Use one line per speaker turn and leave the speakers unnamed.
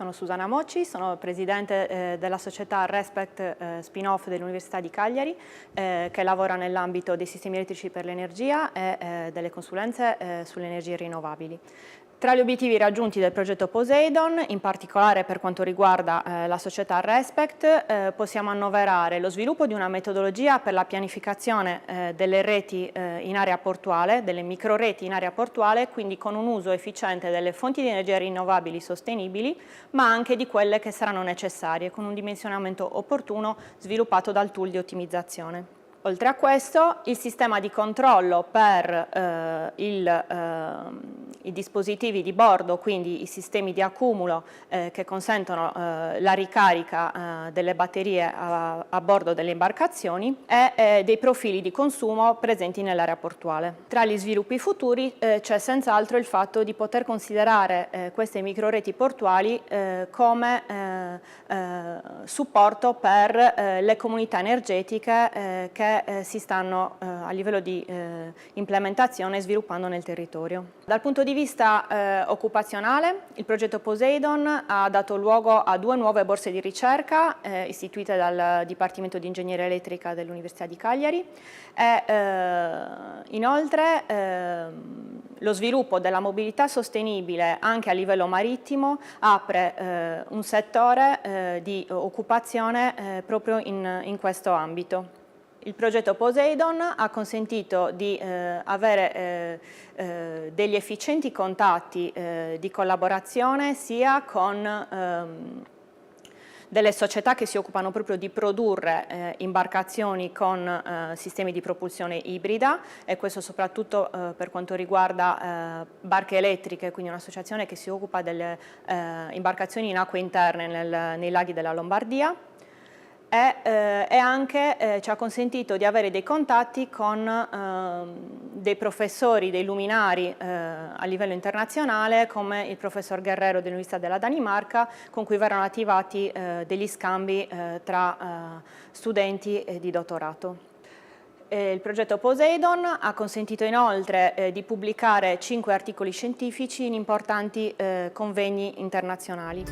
Sono Susanna Mocci, sono presidente della società Respect spin-off dell'Università di Cagliari, che lavora nell'ambito dei sistemi elettrici per l'energia e delle consulenze sulle energie rinnovabili. Tra gli obiettivi raggiunti del progetto Poseidon, in particolare per quanto riguarda la società Respect, possiamo annoverare lo sviluppo di una metodologia per la pianificazione delle reti in area portuale, delle microreti in area portuale, quindi con un uso efficiente delle fonti di energia rinnovabili sostenibili, ma anche di quelle che saranno necessarie, con un dimensionamento opportuno sviluppato dal tool di ottimizzazione. Oltre a questo, il sistema di controllo per i dispositivi di bordo, quindi i sistemi di accumulo che consentono la ricarica delle batterie a bordo delle imbarcazioni e dei profili di consumo presenti nell'area portuale. Tra gli sviluppi futuri c'è senz'altro il fatto di poter considerare queste microreti portuali come supporto per le comunità energetiche che si stanno a livello di implementazione sviluppando nel territorio. Dal punto di vista occupazionale, il progetto Poseidon ha dato luogo a 2 nuove borse di ricerca istituite dal Dipartimento di Ingegneria Elettrica dell'Università di Cagliari e inoltre lo sviluppo della mobilità sostenibile anche a livello marittimo apre un settore di occupazione proprio in questo ambito. Il progetto Poseidon ha consentito di avere degli efficienti contatti di collaborazione sia con delle società che si occupano proprio di produrre imbarcazioni con sistemi di propulsione ibrida, e questo soprattutto per quanto riguarda barche elettriche, quindi un'associazione che si occupa delle imbarcazioni in acque interne nei laghi della Lombardia. E anche ci ha consentito di avere dei contatti con dei professori, dei luminari a livello internazionale, come il professor Guerrero dell'Università della Danimarca, con cui verranno attivati degli scambi tra studenti di dottorato. Il progetto Poseidon ha consentito inoltre di pubblicare 5 articoli scientifici in importanti convegni internazionali.